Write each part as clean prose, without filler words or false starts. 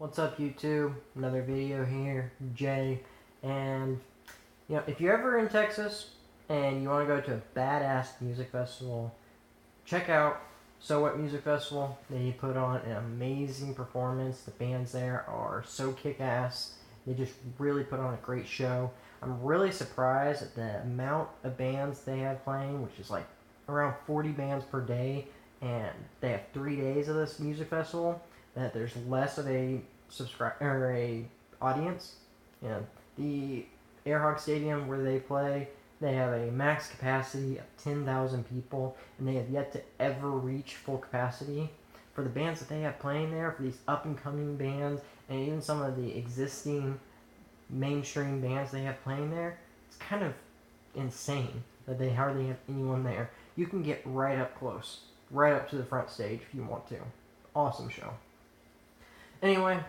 What's up, YouTube? Another video here, Jay. And if you're ever in Texas and you want to go to a badass music festival, check out So What Music Festival. They put on an amazing performance. The bands there are so kick-ass. They just really put on a great show. I'm really surprised at the amount of bands they have playing, which is like around 40 bands per day, and they have 3 days of this music festival. That there's less of a audience. The Airhawk Stadium where they play, they have a max capacity of 10,000 people, and they have yet to ever reach full capacity. For the bands that they have playing there, for these up-and-coming bands, and even some of the existing mainstream bands they have playing there, it's kind of insane that they hardly have anyone there. You can get right up close, right up to the front stage if you want to. Awesome show. Anyway,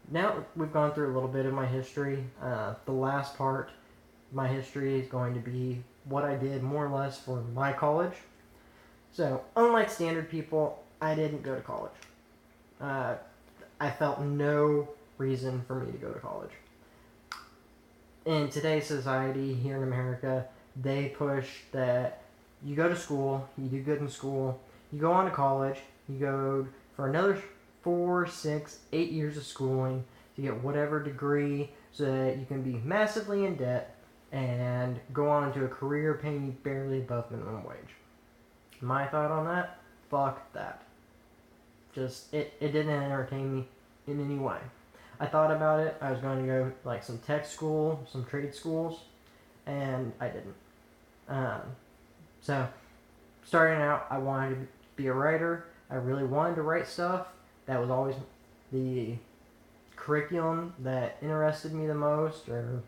now we've gone through a little bit of my history. The last part of my history is going to be what I did more or less for my college. So, unlike standard people, I didn't go to college. I felt no reason for me to go to college. In today's society here in America, they push that you go to school, you do good in school, you go on to college, you go for another 4, 6, 8 years of schooling to get whatever degree so that you can be massively in debt and go on into a career paying you barely above minimum wage. My thought on that? Fuck that. It didn't entertain me in any way. I thought about it. I was going to go like some tech school, some trade schools, and I didn't. So, starting out, I wanted to be a writer. I really wanted to write stuff. That was always the curriculum that interested me the most, or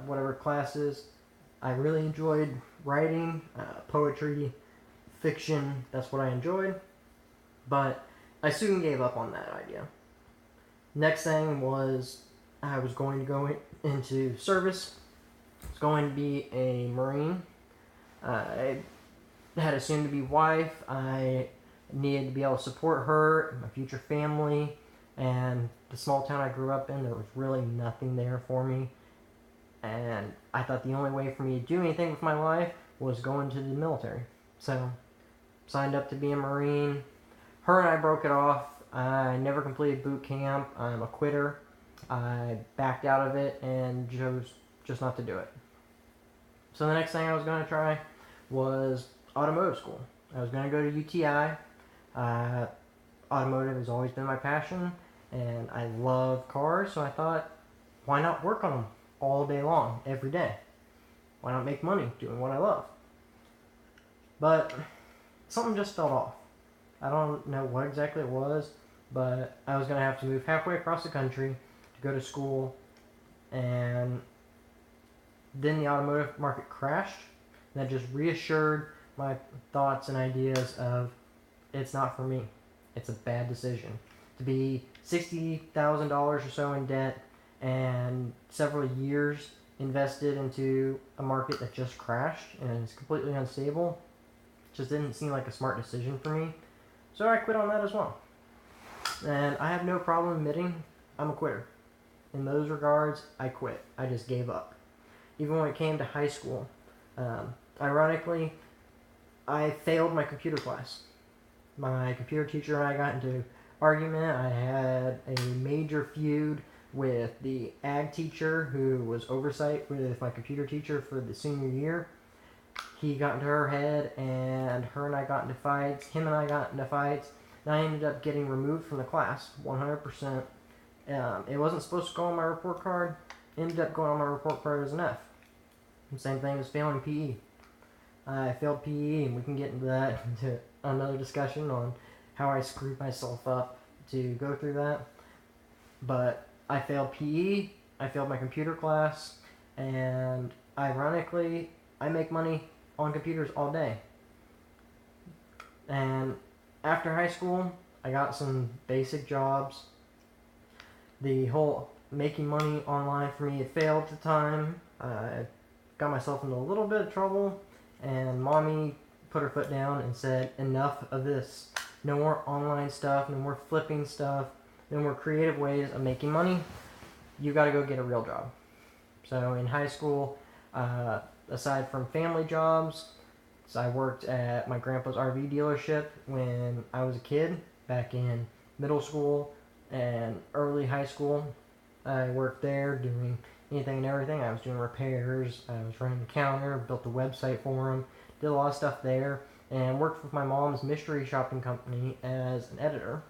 whatever classes. I really enjoyed writing, poetry, fiction. That's what I enjoyed. But I soon gave up on that idea. Next thing was I was going to go into service. I was going to be a Marine. I had a soon-to-be wife. I needed to be able to support her, my future family, and the small town I grew up in, there was really nothing there for me. And I thought the only way for me to do anything with my life was go into the military. So, signed up to be a Marine. Her and I broke it off. I never completed boot camp. I'm a quitter. I backed out of it and chose just not to do it. So the next thing I was going to try was automotive school. I was going to go to UTI. Automotive has always been my passion, and I love cars, so I thought, why not work on them all day long, every day? Why not make money doing what I love? But something just felt off. I don't know what exactly it was, but I was going to have to move halfway across the country to go to school, and then the automotive market crashed, and that just reassured my thoughts and ideas of it's not for me. It's a bad decision. To be $60,000 or so in debt and several years invested into a market that just crashed and is completely unstable just didn't seem like a smart decision for me. So I quit on that as well. And I have no problem admitting I'm a quitter. In those regards, I quit. I just gave up. Even when it came to high school, ironically, I failed my computer class. My computer teacher and I got into an argument. I had a major feud with the ag teacher who was oversight with my computer teacher for the senior year. He got into her head, and her and I got into fights. Him and I got into fights, and I ended up getting removed from the class 100%. It wasn't supposed to go on my report card. It ended up going on my report card as an F. Same thing as failing PE. I failed PE, and we can get into that into another discussion on how I screwed myself up to go through that. But I failed PE, I failed my computer class, and ironically, I make money on computers all day. And after high school, I got some basic jobs. The whole making money online for me had failed at the time. I got myself into a little bit of trouble, and mommy put her foot down and said, enough of this. No more online stuff, no more flipping stuff. the more creative ways of making money, you got to go get a real job. So in high school, aside from family jobs, so I worked at my grandpa's RV dealership when I was a kid, back in middle school and early high school. I worked there doing anything and everything. I was doing repairs, I was running the counter, built the website for him, did a lot of stuff there, and worked with my mom's mystery shopping company as an editor.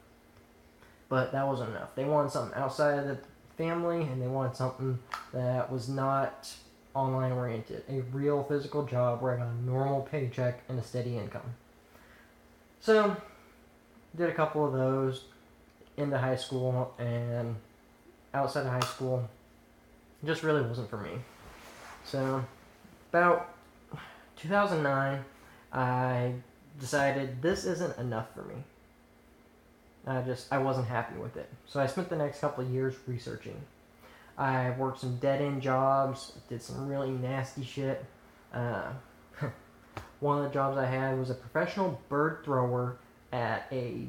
But that wasn't enough. They wanted something outside of the family, and they wanted something that was not online oriented. A real physical job where I got a normal paycheck and a steady income. So, did a couple of those into high school, and outside of high school, just really wasn't for me. So, about 2009, I decided this isn't enough for me. I wasn't happy with it. So I spent the next couple of years researching. I worked some dead-end jobs, did some really nasty shit. One of the jobs I had was a professional bird thrower at a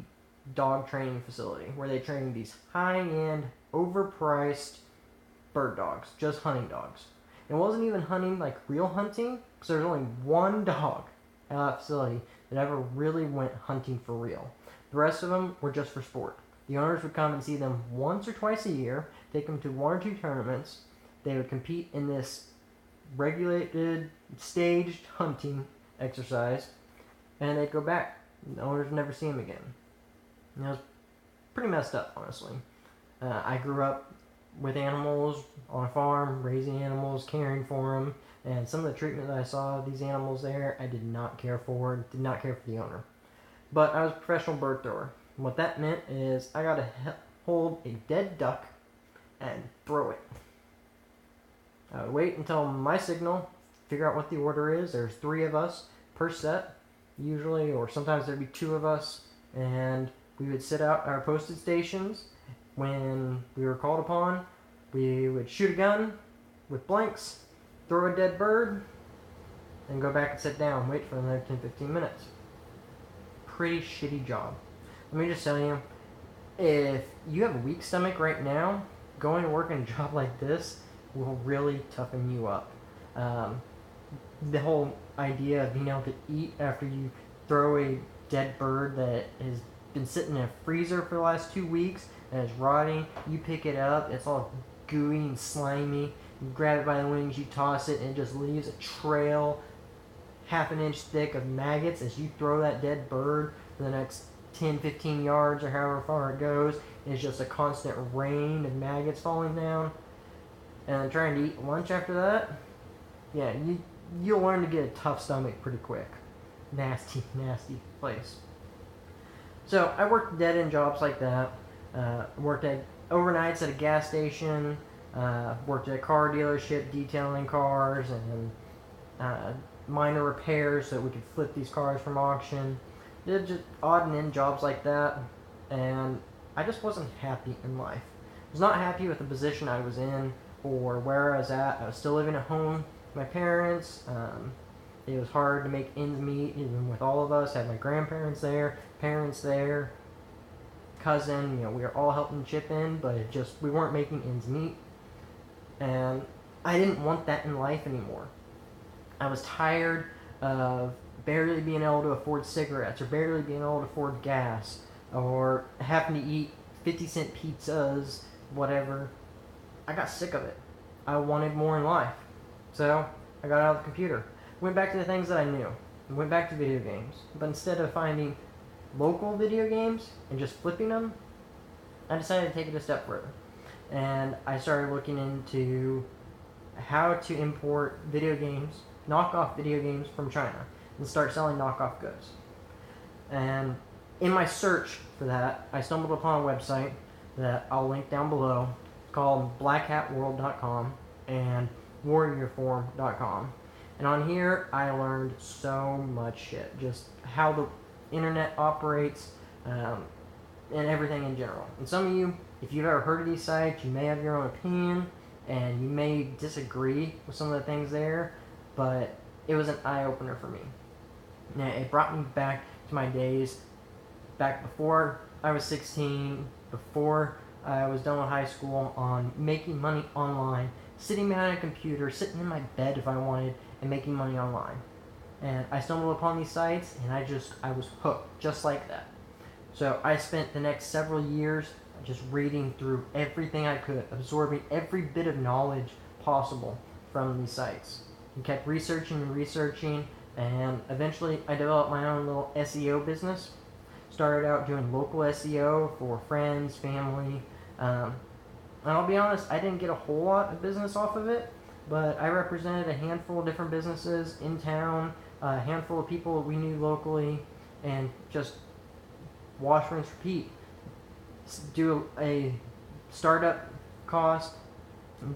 dog training facility where they train these high-end, overpriced bird dogs, just hunting dogs. It wasn't even hunting like real hunting, because there was only one dog at that facility that ever really went hunting for real. The rest of them were just for sport. The owners would come and see them once or twice a year, take them to one or two tournaments. They would compete in this regulated, staged hunting exercise, and they'd go back. The owners would never see them again. And it was pretty messed up, honestly. I grew up with animals on a farm, raising animals, caring for them, and some of the treatment that I saw of these animals there, I did not care for, did not care for the owner. But I was a professional bird thrower. What that meant is I got to hold a dead duck and throw it. I would wait until my signal, figure out what the order is. There's 3 of us per set, usually, or sometimes there'd be 2 of us, and we would sit out our posted stations. When we were called upon, we would shoot a gun with blanks, throw a dead bird, and go back and sit down, wait for another 10-15 minutes. Pretty shitty job. Let me just tell you, if you have a weak stomach right now, going to work in a job like this will really toughen you up. The whole idea of being able to eat after you throw a dead bird that has been sitting in a freezer for the last 2 weeks and is rotting, you pick it up, it's all gooey and slimy, you grab it by the wings, you toss it, and it just leaves a trail half an inch thick of maggots as you throw that dead bird for the next 10-15 yards or however far it goes. It's just a constant rain of maggots falling down. And trying to eat lunch after that, yeah, you'll learn to get a tough stomach pretty quick. Nasty, nasty place. So I worked dead-end jobs like that. Worked at overnights at a gas station. Worked at a car dealership detailing cars and minor repairs so that we could flip these cars from auction. Did just odd and end jobs like that, and I just wasn't happy in life. I was not happy with the position I was in or where I was at. I was still living at home with my parents. It was hard to make ends meet even with all of us. I had my grandparents there, parents there, cousin, we were all helping chip in, but we weren't making ends meet. And I didn't want that in life anymore. I was tired of barely being able to afford cigarettes or barely being able to afford gas or having to eat 50-cent pizzas, whatever. I got sick of it. I wanted more in life. So I got out of the computer. Went back to the things that I knew. Went back to video games. But instead of finding local video games and just flipping them, I decided to take it a step further. And I started looking into how to import video games, knockoff video games from China, and start selling knockoff goods. And in my search for that, I stumbled upon a website that I'll link down below called blackhatworld.com and warriorform.com. And on here, I learned so much shit. Just how the internet operates, and everything in general. And some of you, if you've ever heard of these sites, you may have your own opinion, and you may disagree with some of the things there, but it was an eye-opener for me. Now, it brought me back to my days back before I was 16, before I was done with high school on making money online, sitting behind a computer, sitting in my bed if I wanted, and making money online. And I stumbled upon these sites, and I was hooked, just like that. So I spent the next several years just reading through everything I could, absorbing every bit of knowledge possible from these sites. And kept researching and researching, and eventually I developed my own little SEO business. Started out doing local SEO for friends, family. And I'll be honest, I didn't get a whole lot of business off of it, but I represented a handful of different businesses in town, a handful of people we knew locally, and just wash, rinse, repeat. Do a startup cost,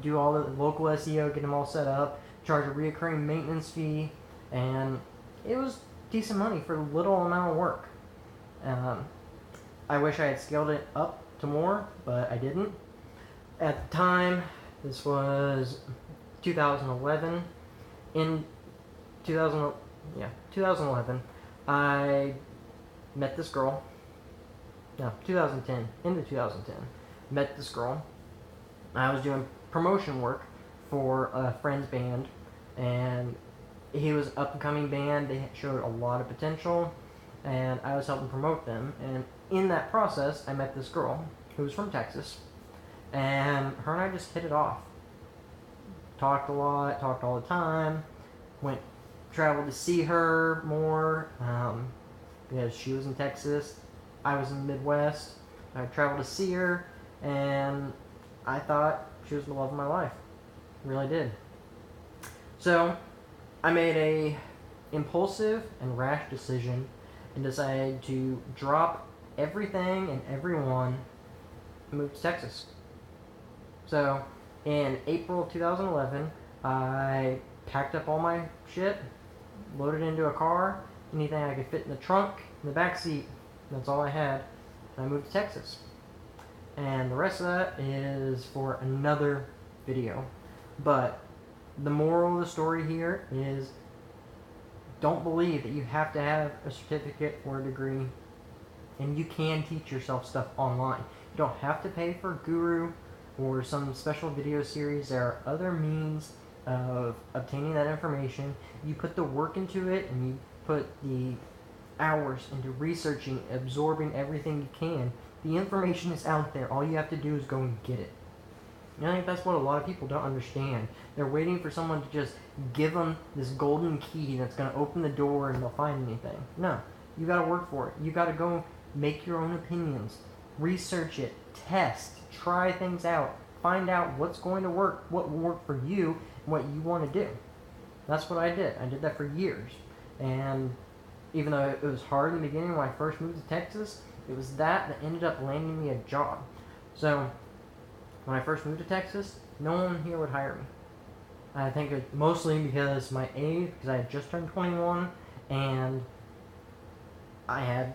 do all the local SEO, get them all set up, charge a reoccurring maintenance fee, and it was decent money for little amount of work. I wish I had scaled it up to more, but I didn't. At the time, this was 2011. In 2011, I met this girl. No, 2010. Into 2010, met this girl. I was doing promotion work for a friend's band, and he was an up-and-coming band. They showed a lot of potential, and I was helping promote them. And in that process, I met this girl who was from Texas, and her and I just hit it off. Talked a lot, talked all the time. Traveled to see her more because she was in Texas, I was in the Midwest. I traveled to see her, and I thought she was the love of my life. Really did. So I made a impulsive and rash decision and decided to drop everything and everyone and move to Texas. So in April 2011, I packed up all my shit, loaded into a car, anything I could fit in the trunk, in the back seat. That's all I had. And I moved to Texas. And the rest of that is for another video. But the moral of the story here is don't believe that you have to have a certificate or a degree, and you can teach yourself stuff online. You don't have to pay for a guru or some special video series. There are other means of obtaining that information. You put the work into it, and you put the hours into researching, absorbing everything you can. The information is out there. All you have to do is go and get it. And I think that's what a lot of people don't understand. They're waiting for someone to just give them this golden key that's going to open the door and they'll find anything. No, you got to work for it. You got to go make your own opinions, research it, test, try things out, find out what's going to work, what will work for you, and what you want to do. That's what I did. I did that for years. And even though it was hard in the beginning when I first moved to Texas, it was that ended up landing me a job. So when I first moved to Texas, no one here would hire me. I think it mostly because my age, because I had just turned 21, and I had,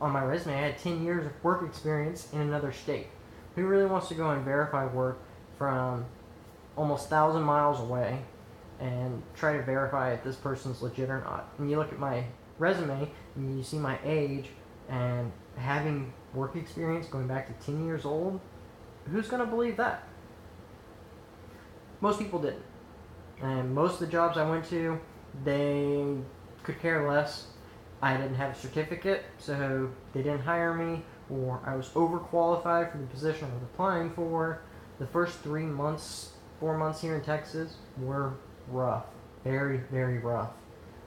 on my resume, I had 10 years of work experience in another state. Who really wants to go and verify work from almost 1,000 miles away and try to verify if this person's legit or not? And you look at my resume, and you see my age, and having work experience going back to 10 years old, who's going to believe that? Most people didn't. And most of the jobs I went to, they could care less. I didn't have a certificate, so they didn't hire me, or I was overqualified for the position I was applying for. The first 4 months here in Texas were rough. Very, very rough.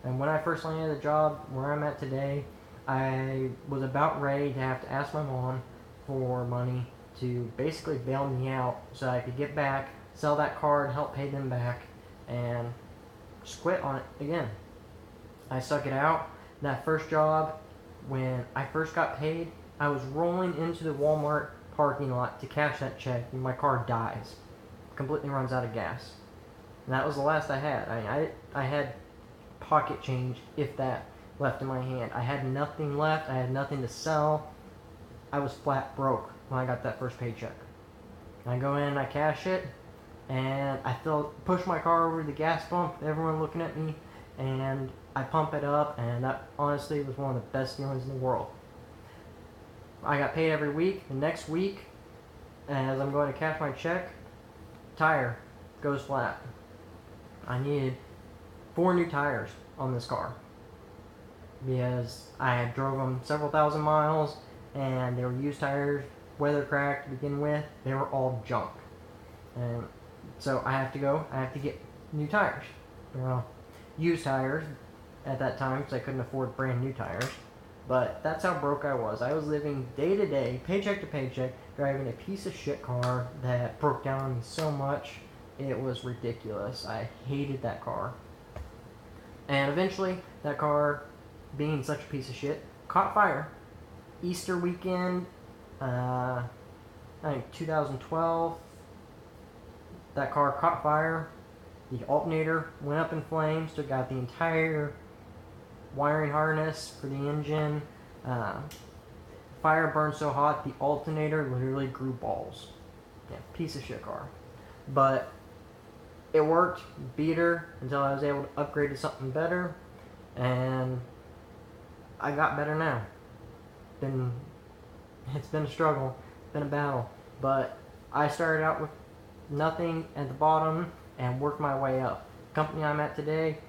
And when I first landed the job where I'm at today, I was about ready to have to ask my mom for money to basically bail me out so I could get back, sell that car and help pay them back, and just quit on it again. I stuck it out. That first job, when I first got paid, I was rolling into the Walmart parking lot to cash that check, and my car dies. Completely runs out of gas. And that was the last I had. I had pocket change, if that, left in my hand. I had nothing left. I had nothing to sell. I was flat broke when I got that first paycheck. I go in, I cash it, and I push my car over the gas pump, everyone looking at me, and I pump it up, and that honestly was one of the best feelings in the world. I got paid every week. The next week, as I'm going to cash my check, tire goes flat. I needed 4 new tires on this car because I had drove them several thousand miles and they were used tires, weather cracked to begin with. They were all junk. And so I have to get new tires. Well, used tires at that time because I couldn't afford brand new tires. But that's how broke I was. I was living day to day, paycheck to paycheck, driving a piece of shit car that broke down on me so much. It was ridiculous. I hated that car. And eventually, that car, being such a piece of shit, caught fire. Easter weekend, I think 2012, that car caught fire. The alternator went up in flames, took out the entire wiring harness for the engine. Fire burned so hot, the alternator literally grew balls. Yeah, piece of shit car. But it worked, beat her, until I was able to upgrade to something better. And I got better now. It's been a struggle, it's been a battle. But I started out with nothing at the bottom and worked my way up. The company I'm at today,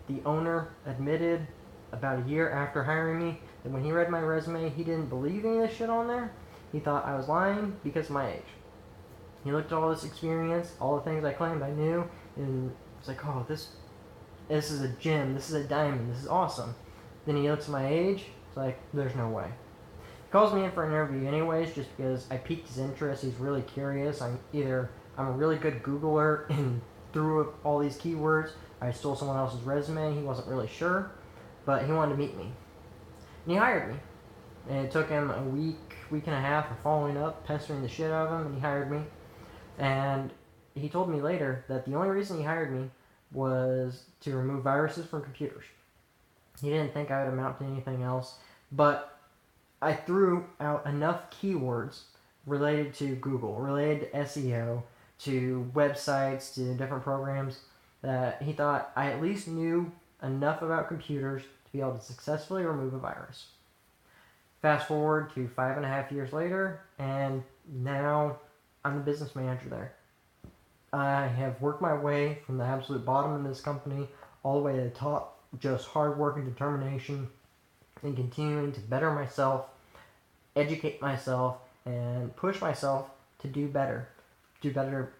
the owner admitted about a year after hiring me that when he read my resume, he didn't believe any of this shit on there. He thought I was lying because of my age. He looked at all this experience, all the things I claimed I knew, and it's like, oh, this is a gem, this is a diamond, this is awesome. Then he looks at my age, it's like, there's no way. He calls me in for an interview anyways, just because I piqued his interest. He's really curious. I'm a really good Googler and threw up all these keywords. I stole someone else's resume. He wasn't really sure, but he wanted to meet me. And he hired me. And it took him a week and a half of following up, pestering the shit out of him, and he hired me. And he told me later that the only reason he hired me was to remove viruses from computers. He didn't think I would amount to anything else, but I threw out enough keywords related to Google, related to SEO, to websites, to different programs, that he thought I at least knew enough about computers to be able to successfully remove a virus. Fast forward to 5.5 years later, and now I'm the business manager there. I have worked my way from the absolute bottom of this company all the way to the top, just hard work and determination, and continuing to better myself, educate myself, and push myself to do better. Do better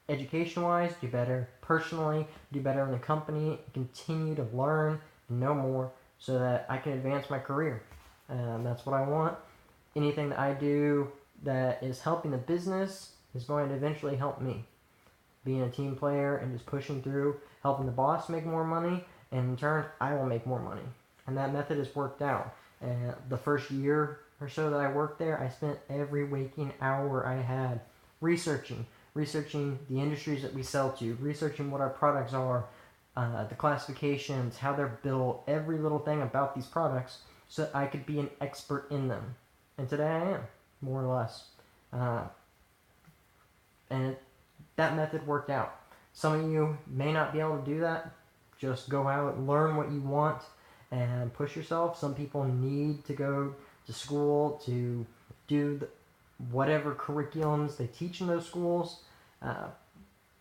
education-wise, do better personally, do better in the company, continue to learn and know more so that I can advance my career. That's what I want. Anything that I do that is helping the business is going to eventually help me. Being a team player and just pushing through, helping the boss make more money, and in turn, I will make more money. And that method has worked out. And the first year or so that I worked there, I spent every waking hour I had researching the industries that we sell to, researching what our products are, the classifications, how they're built, every little thing about these products, so that I could be an expert in them. And today I am, more or less. That method worked out. Some of you may not be able to do that. Just go out and learn what you want and push yourself. Some people need to go to school to do whatever curriculums they teach in those schools,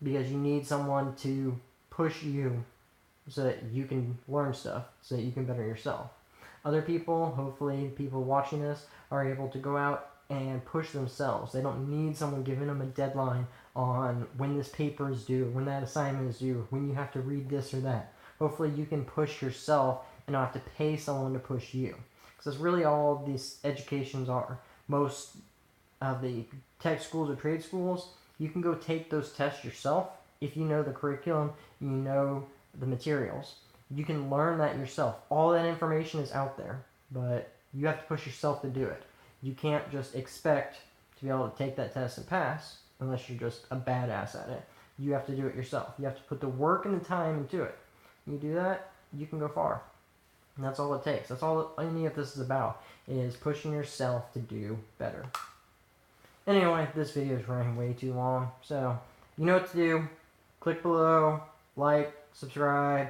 because you need someone to push you so that you can learn stuff, so that you can better yourself. Other people, hopefully people watching this, are able to go out and push themselves. They don't need someone giving them a deadline on when this paper is due, when that assignment is due, when you have to read this or that. Hopefully you can push yourself and not have to pay someone to push you. Because that's really all these educations are. Most of the tech schools or trade schools, you can go take those tests yourself if you know the curriculum, you know the materials. You can learn that yourself. All that information is out there, but you have to push yourself to do it. You can't just expect to be able to take that test and pass unless you're just a badass at it. You have to do it yourself. You have to put the work and the time into it. You do that, you can go far. And that's all it takes. That's all any of this is about, is pushing yourself to do better. Anyway, this video is running way too long, so you know what to do. Click below, like, subscribe,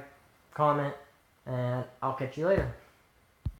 comment, and I'll catch you later.